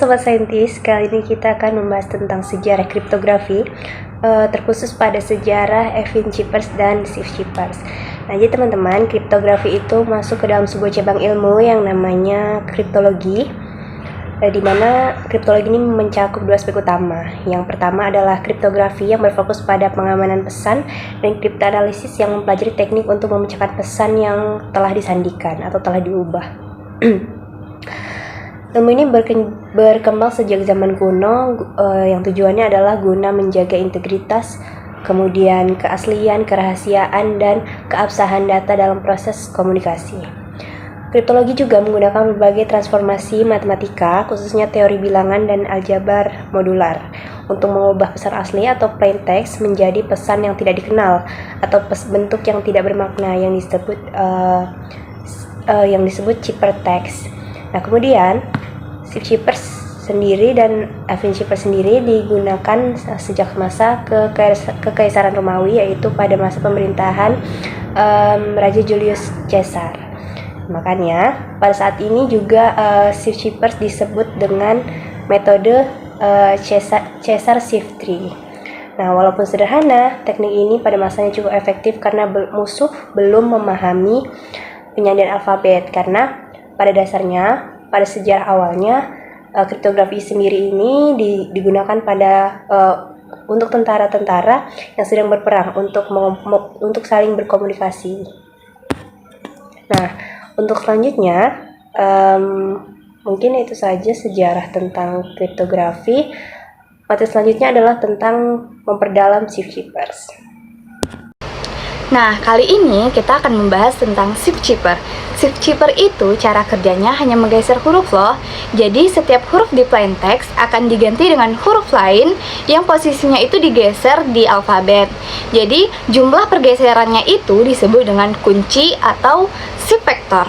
Sobat Saintis, kali ini kita akan membahas tentang sejarah kriptografi, terkhusus pada sejarah Evin Shippers dan Steve Shippers. Nah, jadi teman-teman, kriptografi itu masuk ke dalam sebuah cabang ilmu yang namanya kriptologi, di mana kriptologi ini mencakup dua aspek utama. Yang pertama adalah kriptografi yang berfokus pada pengamanan pesan, dan kriptoanalisis yang mempelajari teknik untuk memecahkan pesan yang telah disandikan atau telah diubah. Ilmu ini berkembang sejak zaman kuno, yang tujuannya adalah guna menjaga integritas, kemudian keaslian, kerahasiaan, dan keabsahan data dalam proses komunikasi. Kriptologi juga menggunakan berbagai transformasi matematika, khususnya teori bilangan dan aljabar modular, untuk mengubah pesan asli atau plain text menjadi pesan yang tidak dikenal atau bentuk yang tidak bermakna yang disebut ciphertext. Nah, kemudian Steve Shippers sendiri dan Evin Shippers sendiri digunakan sejak masa kekaisaran Romawi, yaitu pada masa pemerintahan Raja Julius Caesar. Makanya pada saat ini juga Steve Shippers disebut dengan metode Caesar Shift Tree. Nah, walaupun sederhana, teknik ini pada masanya cukup efektif karena musuh belum memahami penyandian alfabet, karena pada dasarnya pada sejarah awalnya kriptografi sendiri ini digunakan untuk tentara-tentara yang sedang berperang untuk saling berkomunikasi. Nah, untuk selanjutnya mungkin itu saja sejarah tentang kriptografi. Materi selanjutnya adalah tentang memperdalam Steve Shippers. Nah, kali ini kita akan membahas tentang shift chipper. Shift chipper itu cara kerjanya hanya menggeser huruf loh. Jadi setiap huruf di plain text akan diganti dengan huruf lain yang posisinya itu digeser di alfabet. Jadi jumlah pergeserannya itu disebut dengan kunci atau shift vector.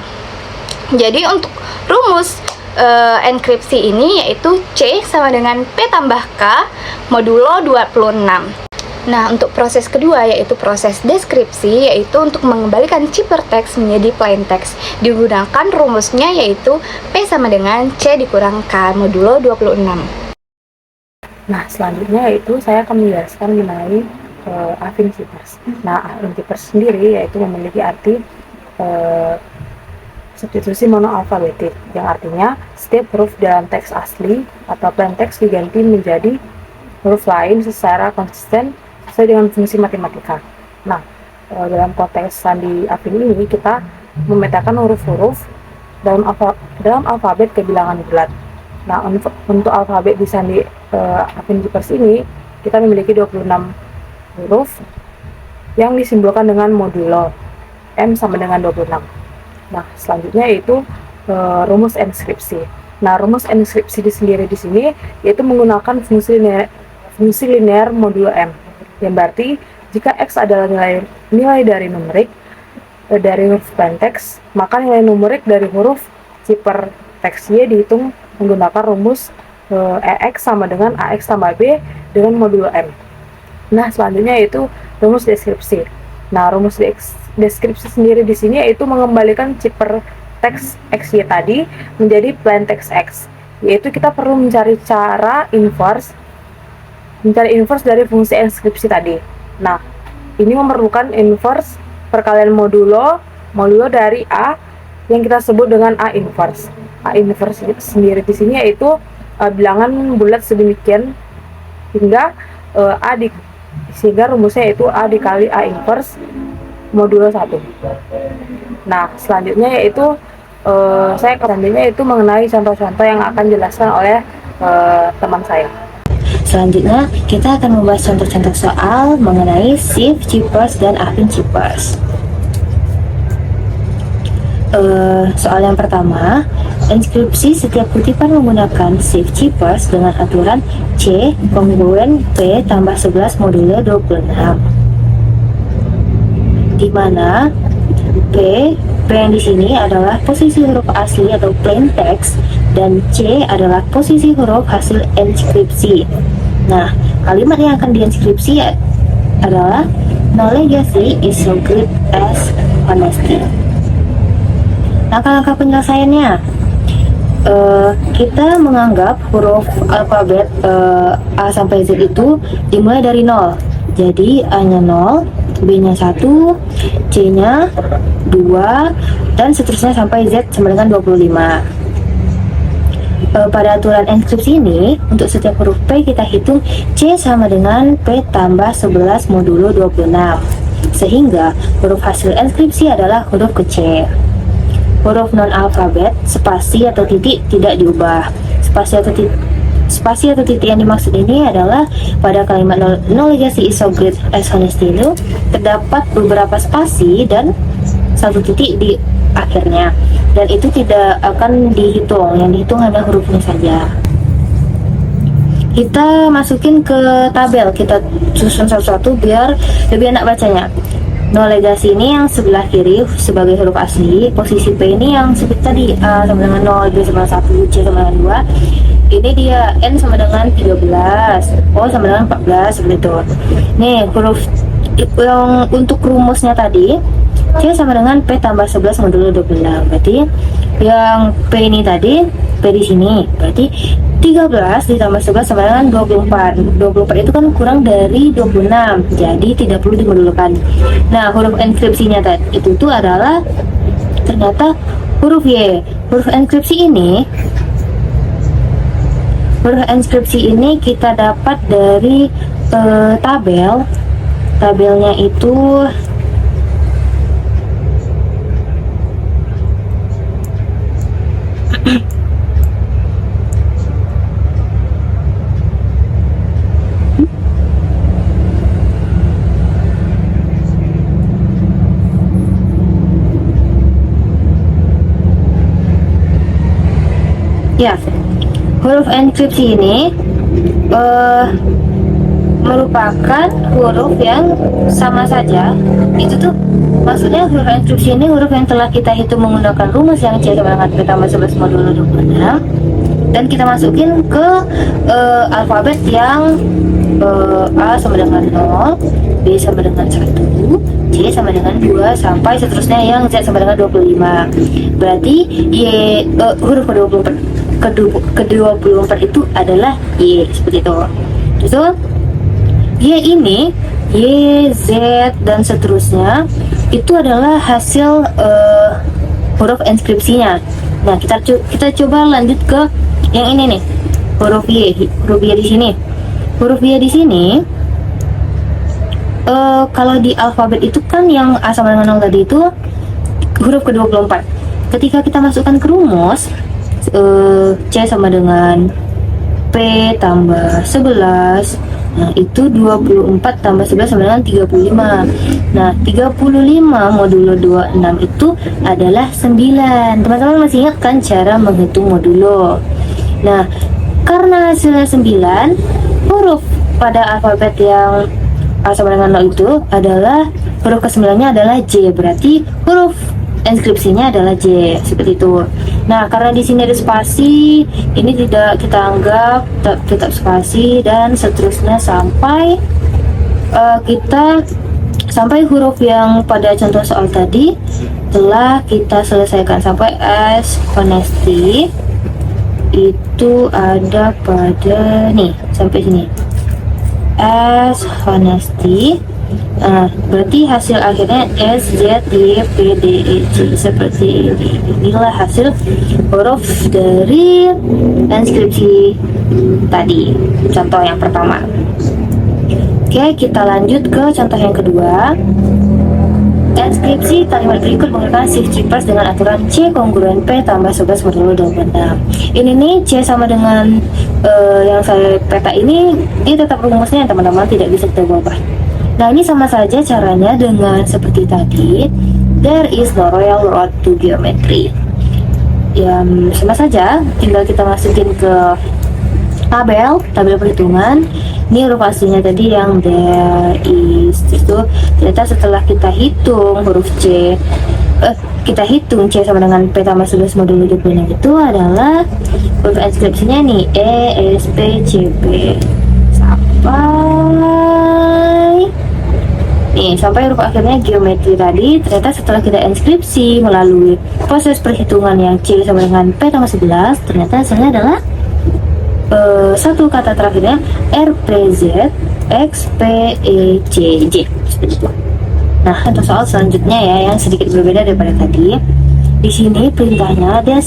Jadi untuk rumus enkripsi ini yaitu C sama dengan P tambah K modulo 26. Nah, untuk proses kedua yaitu proses deskripsi, yaitu untuk mengembalikan ciphertext menjadi plain text. Digunakan rumusnya yaitu P sama dengan C dikurang K modulo 26. Nah, selanjutnya yaitu saya akan menjelaskan mengenai Evin Shippers. Nah, Evin Shippers sendiri yaitu memiliki arti substitusi monoalfabetik, yang artinya setiap huruf dalam teks asli atau plain text diganti menjadi huruf lain secara konsisten sesuai dengan fungsi matematika. Nah, dalam konteks sandi Evin ini kita memetakan huruf-huruf dalam alfabet kebilangan bulat. Nah, untuk alfabet di sandi Evin Shippers ini kita memiliki 26 huruf yang disimbolkan dengan modulo M sama dengan 26. Nah, selanjutnya yaitu rumus enskripsi. Nah, rumus enskripsi sendiri di sini yaitu menggunakan fungsi linear modulo M, yang berarti jika X adalah nilai dari numerik dari huruf plain text, maka nilai numerik dari huruf ciphertext Y dihitung menggunakan rumus EX sama dengan AX tambah B dengan modulo M. Nah, selanjutnya yaitu rumus deskripsi. Nah, rumus deskripsi sendiri di sini yaitu mengembalikan ciphertext XY tadi menjadi plain text X, yaitu kita perlu mencari inverse dari fungsi enskripsi tadi. Nah, ini memerlukan inverse perkalian modulo dari A yang kita sebut dengan A inverse. A inverse sendiri di sini yaitu bilangan bulat sedemikian hingga sehingga rumusnya yaitu A dikali A inverse modulo 1. Nah, selanjutnya yaitu mengenai contoh-contoh yang akan dijelaskan oleh teman saya. Selanjutnya, kita akan membahas contoh-contoh soal mengenai Steve Shippers dan Evin Shippers. Soal yang pertama, enskripsi setiap kutipan menggunakan Steve Shippers dengan aturan C kongruen P tambah 11 modulo 26, di mana P yang di sini adalah posisi huruf asli atau plain text dan C adalah posisi huruf hasil enskripsi. Nah, kalimat yang akan dienskripsi adalah "No legacy is so great as honesty." Langkah-langkah penyelesaiannya, kita menganggap huruf alfabet A sampai Z itu dimulai dari 0. Jadi A-nya 0, B-nya 1, C-nya 2, dan seterusnya sampai Z sama dengan 25. Pada aturan enskripsi ini, untuk setiap huruf P kita hitung C sama dengan P tambah 11 modulo 26. Sehingga huruf hasil enskripsi adalah huruf ke C. Huruf non-alfabet, spasi atau titik tidak diubah. Spasi atau titik yang dimaksud ini adalah pada kalimat no legacy is so great as honesty itu terdapat beberapa spasi dan satu titik di akhirnya, dan itu tidak akan dihitung, yang dihitung hanya hurufnya saja. Kita masukin ke tabel, kita susun satu-satu biar lebih enak bacanya. No legacy ini yang sebelah kiri sebagai huruf asli, posisi P ini yang seperti tadi, A sama dengan 0, B sama dengan 1, C sama dengan 2. Ini dia N sama dengan 13, O sama dengan 14, seperti itu. Nih huruf yang untuk rumusnya tadi, C sama dengan P tambah 11 modulo 26. Berarti yang P ini tadi, P di sini, berarti 13 ditambah 11 sama dengan 24. 24 itu kan kurang dari 26, jadi tidak perlu dimodulkan. Nah, huruf enskripsinya tadi itu tuh adalah ternyata huruf Y. Huruf enskripsi ini kita dapat dari tabelnya itu ya, huruf enskripsi ini merupakan huruf yang sama saja. Itu tuh maksudnya huruf enskripsi ini huruf yang telah kita hitung menggunakan rumus yang C sama dengan P tambah 11 modulo 26, dan kita masukin ke alfabet yang A sama dengan 0, B sama dengan 1, C sama dengan 2, sampai seterusnya yang Z sama dengan 25. Berarti huruf ke-24 itu adalah Y, seperti itu. Itu Y ini, Y, Z, dan seterusnya itu adalah hasil huruf enskripsinya. Nah, kita coba lanjut ke yang ini nih, huruf Y di sini. Huruf Y di sini, kalau di alfabet itu kan yang A sama dengan 0 tadi itu huruf ke-24. Ketika kita masukkan ke rumus, C sama dengan P tambah 11, nah itu 24 tambah 11 sama dengan 35. Nah, 35 modulo 26 itu adalah 9. Teman-teman masih ingat kan cara menghitung modulo? Nah, karena hasilnya 9, huruf pada alfabet yang A sama dengan 0 itu adalah huruf ke-9 nya adalah J, berarti huruf enskripsinya adalah J, seperti itu. Nah, karena di sini ada spasi, ini tidak kita anggap tetap spasi, dan seterusnya sampai sampai huruf yang pada contoh soal tadi telah kita selesaikan sampai S honesty itu ada pada nih sampai sini S honesty. Nah, berarti hasil akhirnya S, Z, Y, P, D, E, C, seperti ini. Inilah hasil huruf dari enskripsi tadi, contoh yang pertama. Oke, kita lanjut ke contoh yang kedua. Enskripsi kalimat berikut menggunakan shift chippers dengan aturan C kongruen P tambah 11 modulo 26. Ini nih C sama dengan yang saya peta ini, dia tetap rumusnya teman-teman, tidak bisa kita ubah. Nah, ini sama saja caranya dengan seperti tadi. There is no royal road to geometry. Ya, sama saja, tinggal kita masukin ke tabel perhitungan. Ini huruf aslinya tadi yang there is, itu ternyata setelah kita hitung huruf C, kita hitung C sama dengan P tambah 11 modulo 26 itu adalah huruf enskripsinya nih E, S, P, C, P sampai Nih, sampai huruf akhirnya geometri tadi, ternyata setelah kita inskripsi melalui proses perhitungan yang C sama dengan P tambah 11, ternyata hasilnya adalah satu kata terakhirnya RPZ XPECJ. Nah, untuk soal selanjutnya ya, yang sedikit berbeda daripada tadi. Di sini perintahnya dia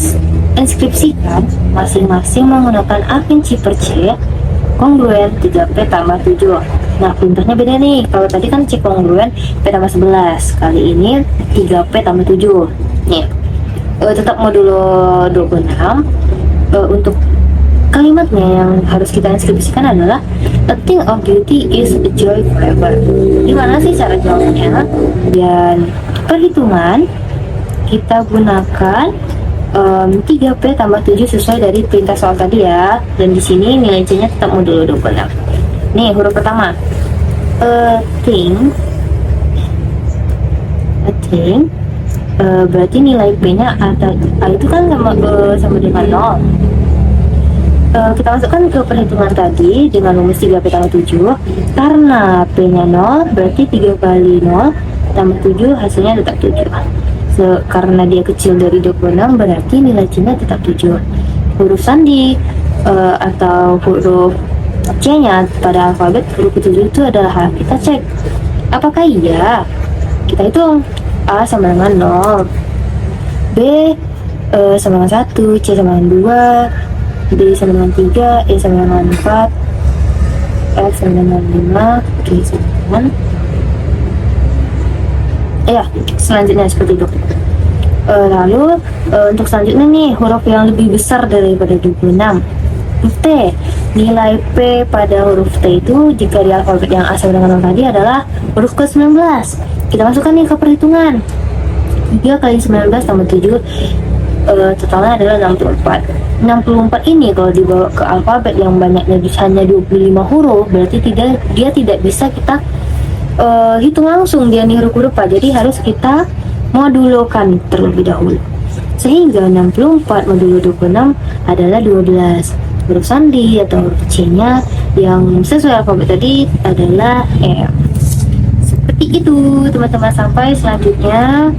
inskripsikan masing-masing menggunakan afinsi per C kongruen 3P tambah 7. Nah, perintahnya beda nih. Kalau tadi kan C kongruen P tambah 11. Kali ini 3P tambah 7. Nih, tetap modulo 26. Untuk kalimatnya yang harus kita inskripsikan adalah a thing of beauty is a joy forever. Gimana sih cara jawabnya? Dan perhitungan kita gunakan 3P tambah 7 sesuai dari perintah soal tadi ya. Dan di sini nilai C-nya tetap modulo 26. Nih, huruf pertama. A thing. Berarti nilai P-nya atau A itu kan sama dengan 0. Kita masukkan ke perhitungan tadi dengan rumus 3P tambah 7. Karena P-nya 0, berarti 3 kali 0 tambah 7 hasilnya tetap 7. Karena dia kecil dari 26, berarti nilai C-nya tetap 7. Huruf sandi atau huruf C-nya pada alfabet huruf 7 itu adalah H. Kita cek apakah iya. Kita hitung A sama dengan 0, B sama dengan 1, C sama dengan 2, D sama dengan 3, E sama dengan 4, F sama dengan 5, G sama dengan ya, selanjutnya seperti itu. Lalu untuk selanjutnya nih, huruf yang lebih besar daripada 26, huruf T. Nilai P pada huruf T itu jika di alfabet yang A sama dengan 0 tadi adalah huruf ke-19. Kita masukkan nih ke perhitungan. 3 kali 19 tambah 7, totalnya adalah 64. 64 ini kalau dibawa ke alfabet yang banyaknya hanya 25 huruf, berarti dia tidak bisa kita hitung langsung dia nih huruf-huruf apa. Jadi harus kita modulokan terlebih dahulu. Sehingga 64 modulo 26 adalah 12. Huruf sandi atau huruf C-nya yang sesuai alfabet tadi adalah F. Seperti itu teman-teman. Sampai selanjutnya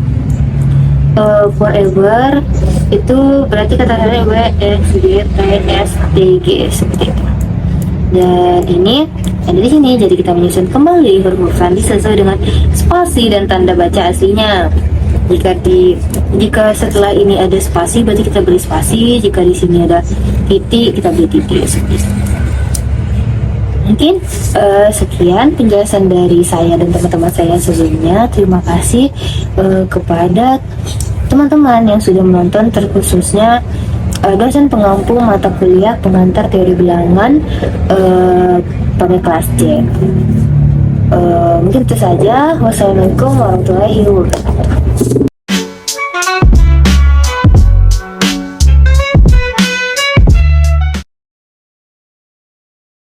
forever itu berarti kata-katanya W, X, Y, T, S, T, G seperti itu. Dan ini ada di sini, jadi kita menyusun kembali huruf sandi sesuai dengan spasi dan tanda baca aslinya. Jika setelah ini ada spasi, berarti kita beri spasi. Jika di sini ada titik, kita beri titik seperti itu. Mungkin sekian penjelasan dari saya dan teman-teman saya sebelumnya. Terima kasih kepada teman-teman yang sudah menonton, terkhususnya dosen pengampu mata kuliah pengantar teori bilangan pada kelas C. Mungkin itu saja. Wassalamualaikum warahmatullahi wabarakatuh.